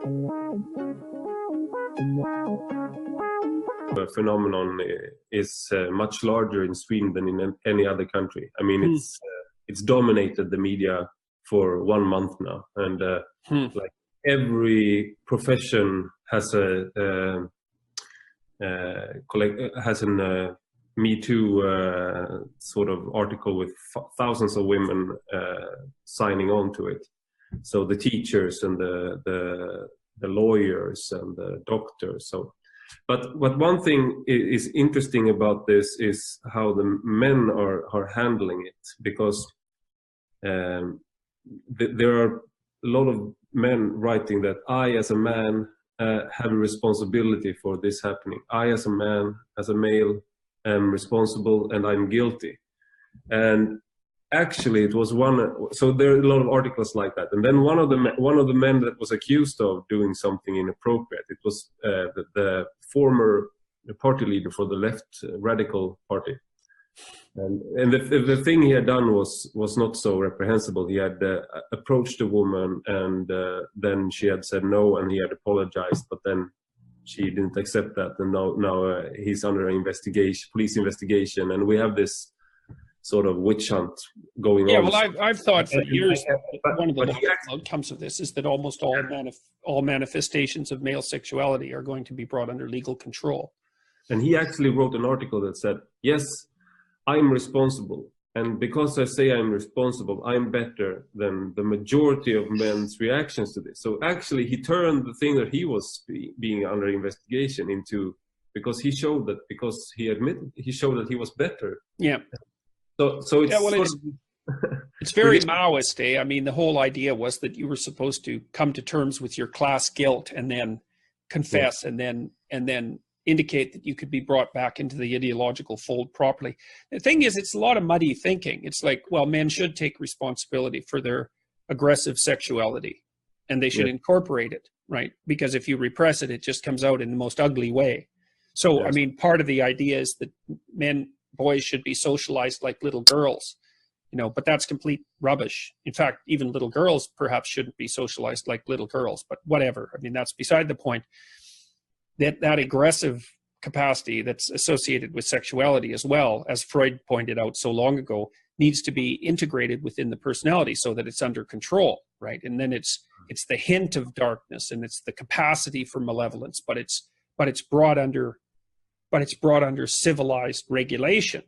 The phenomenon is much larger in Sweden than in any other country. I mean, it's dominated the media for 1 month now, and like every profession has a MeToo sort of article with thousands of women signing on to it. So the teachers and the lawyers and the doctors. So, but one thing is interesting about this is how the men are handling it, because there are a lot of men writing that I, as a man, have a responsibility for this happening. I, as a man, as a male, am responsible and I'm guilty. And actually, it was so there are a lot of articles like that. And then one of the men that was accused of doing something inappropriate, it was the former party leader for the left radical party. And the thing he had done was not so reprehensible. He had approached a woman, and then she had said no, and he had apologized, but then she didn't accept that, and now he's under investigation, police investigation, and we have this sort of witch hunt going on. Yeah, well, I've thought for years one of the outcomes of this is that almost all manifestations of male sexuality are going to be brought under legal control. And he actually wrote an article that said, yes, I'm responsible. And because I say I'm responsible, I'm better than the majority of men's reactions to this. So actually, he turned the thing that he was being under investigation into, because he showed that, because he showed that he was better. Yeah. So it's, yeah, well, it's very Maoist, eh? I mean, the whole idea was that you were supposed to come to terms with your class guilt and then confess, and then indicate that you could be brought back into the ideological fold properly. The thing is, it's a lot of muddy thinking. It's like, well, men should take responsibility for their aggressive sexuality, and they should incorporate it, right? Because if you repress it, it just comes out in the most ugly way. So, I mean, part of the idea is that boys should be socialized like little girls, but that's complete rubbish. In fact, even little girls perhaps shouldn't be socialized like little girls, but whatever. I mean, that's beside the point. That aggressive capacity that's associated with sexuality, as well, as Freud pointed out so long ago, needs to be integrated within the personality so that it's under control, right? And then it's the hint of darkness, and it's the capacity for malevolence, but it's brought under civilized regulation.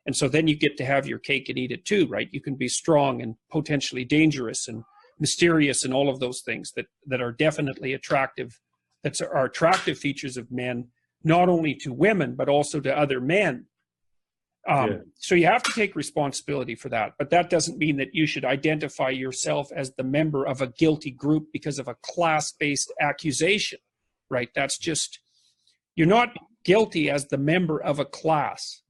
And so then you get to have your cake and eat it too, right? You can be strong and potentially dangerous and mysterious and all of those things that are definitely attractive. That are attractive features of men, not only to women, but also to other men. So you have to take responsibility for that. But that doesn't mean that you should identify yourself as the member of a guilty group because of a class-based accusation, right? That's just, you're not guilty as the member of a class.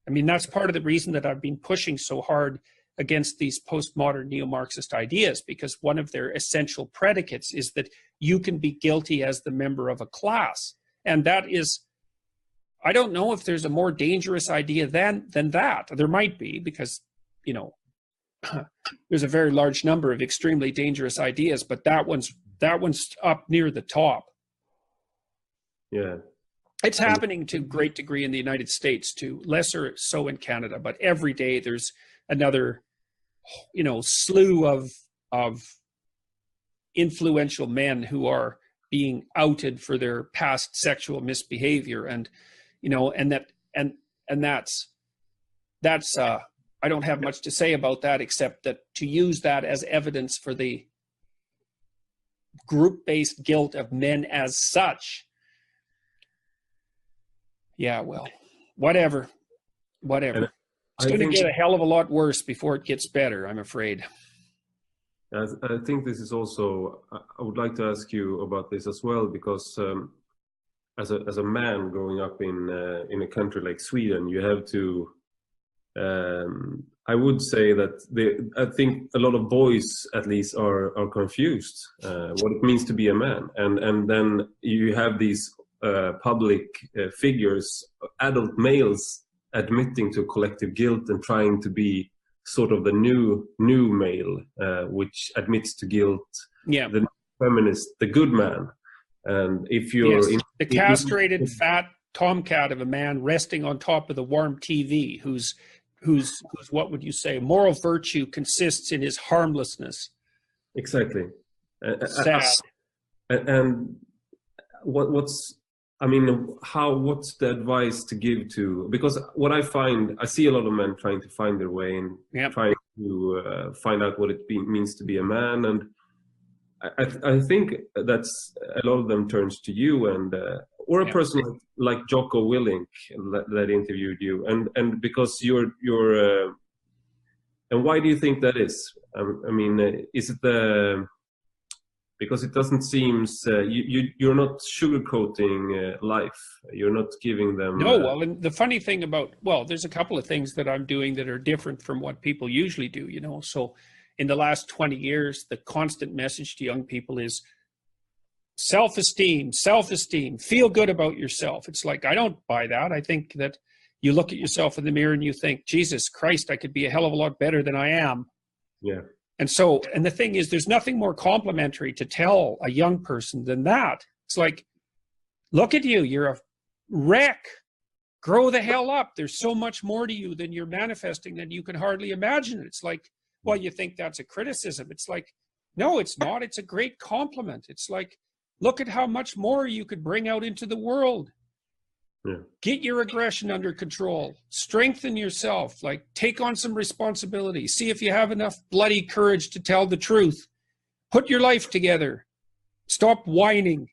I mean, that's part of the reason that I've been pushing so hard against these postmodern neo-Marxist ideas, because one of their essential predicates is that you can be guilty as the member of a class. And that is, I don't know if there's a more dangerous idea than that. There might be, because, there's a very large number of extremely dangerous ideas, but that one's up near the top. Yeah. It's happening to a great degree in the United States too, lesser so in Canada, but every day there's another slew of influential men who are being outed for their past sexual misbehavior, and that's I don't have much to say about that, except that to use that as evidence for the group-based guilt of men as such. Yeah, well, whatever. It's going to get a hell of a lot worse before it gets better, I'm afraid. I think this is also, I would like to ask you about this as well, because as a man growing up in a country like Sweden, you have to, I would say that I think a lot of boys at least are confused what it means to be a man. And then you have these public figures, adult males, admitting to collective guilt and trying to be sort of the new male, which admits to guilt. Yeah. feminist, the good man. And if you're yes, the castrated fat tomcat of a man resting on top of the warm TV, whose what would you say, moral virtue consists in his harmlessness. exactly. Sad. And what's I mean, what's the advice to give to? Because what I find, I see a lot of men trying to find their way and trying to find out what it means to be a man, and I think that's a lot of them turns to you and or a person like Jocko Willink that interviewed you, and because you're and why do you think that is? I mean, is it because it doesn't seem you're not sugarcoating life. You're not giving them. No, well, and the funny thing about, well, there's a couple of things that I'm doing that are different from what people usually do, you know. So in the last 20 years, the constant message to young people is self-esteem, feel good about yourself. It's like, I don't buy that. I think that you look at yourself in the mirror and you think, Jesus Christ, I could be a hell of a lot better than I am. Yeah. And so, and the thing is, there's nothing more complimentary to tell a young person than that. It's like, look at you, you're a wreck. Grow the hell up. There's so much more to you than you're manifesting than you can hardly imagine. It's like, well, you think that's a criticism. It's like, no, it's not. It's a great compliment. It's like, look at how much more you could bring out into the world. Yeah. Get your aggression under control. Strengthen yourself. Like, take on some responsibility. See if you have enough bloody courage to tell the truth. Put your life together. Stop whining.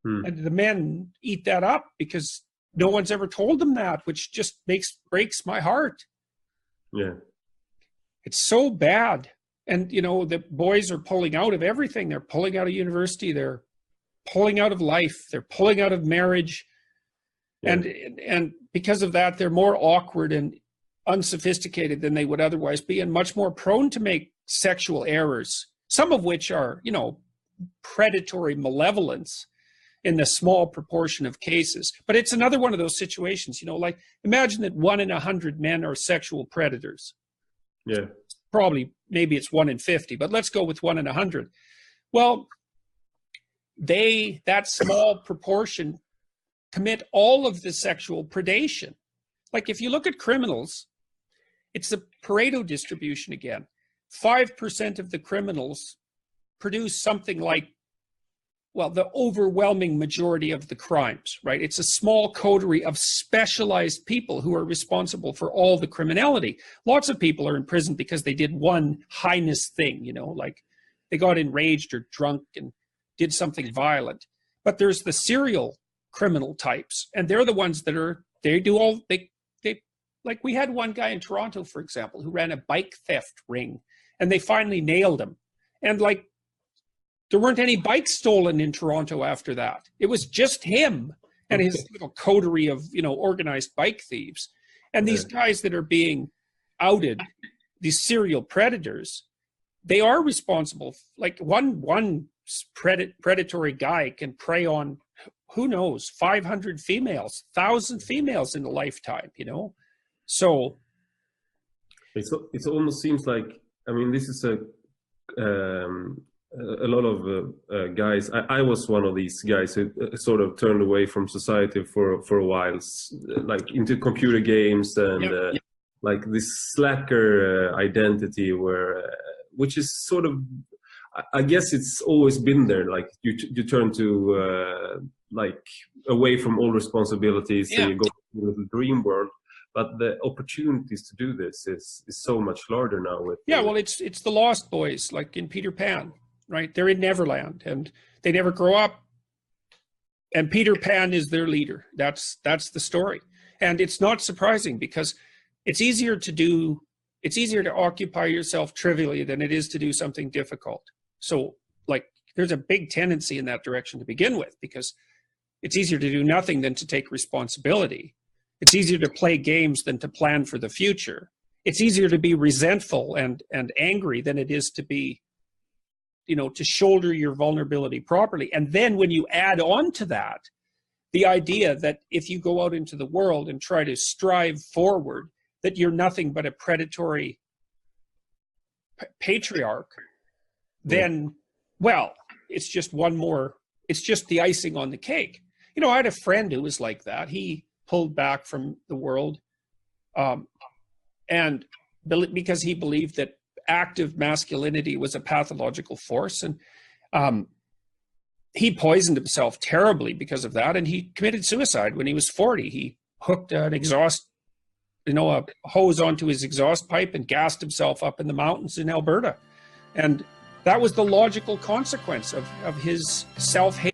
And the men eat that up because no one's ever told them that, which just breaks my heart. Yeah. It's so bad. And, you know, the boys are pulling out of everything. They're pulling out of university. They're pulling out of life. They're pulling out of marriage. Yeah. And because of that, they're more awkward and unsophisticated than they would otherwise be, and much more prone to make sexual errors, some of which are, you know, predatory malevolence in the small proportion of cases. But it's another one of those situations, you know, like imagine that 1 in 100 men are sexual predators. Yeah. Probably, maybe it's 1 in 50, but let's go with 1 in 100. Well, that small proportion commit all of the sexual predation. Like if you look at criminals, it's the Pareto distribution again. 5% of the criminals produce something like, well, the overwhelming majority of the crimes, right? It's a small coterie of specialized people who are responsible for all the criminality. Lots of people are in prison because they did one heinous thing, you know, like they got enraged or drunk and did something violent. But there's the serial criminal types, and they're the ones that like we had one guy in Toronto, for example, who ran a bike theft ring, and they finally nailed him. And like, there weren't any bikes stolen in Toronto after that. It was just him and his little coterie of, you know, organized bike thieves. And these guys that are being outed, these serial predators, they are responsible. Like one predatory guy can prey on, who knows, 500 females, 1,000 females in a lifetime, you know? So it almost seems like, I mean, this is a lot of guys. I was one of these guys who sort of turned away from society for a while, like into computer games and like this slacker identity which is sort of, I guess it's always been there. Like you turn to like away from all responsibilities and you go to the dream world. But the opportunities to do this is so much larger now. Well, it's the Lost Boys, like in Peter Pan, right? They're in Neverland and they never grow up. And Peter Pan is their leader. That's the story. And it's not surprising because it's easier to occupy yourself trivially than it is to do something difficult. So like there's a big tendency in that direction to begin with, because it's easier to do nothing than to take responsibility. It's easier to play games than to plan for the future. It's easier to be resentful and angry than it is to be, you know, to shoulder your vulnerability properly. And then when you add on to that, the idea that if you go out into the world and try to strive forward, that you're nothing but a predatory patriarch, then, well, it's just one more, it's just the icing on the cake. You know, I had a friend who was like that. He pulled back from the world, and because he believed that active masculinity was a pathological force, and he poisoned himself terribly because of that, and he committed suicide when he was 40. He hooked an exhaust, a hose onto his exhaust pipe and gassed himself up in the mountains in Alberta. And that was the logical consequence of his self-hate.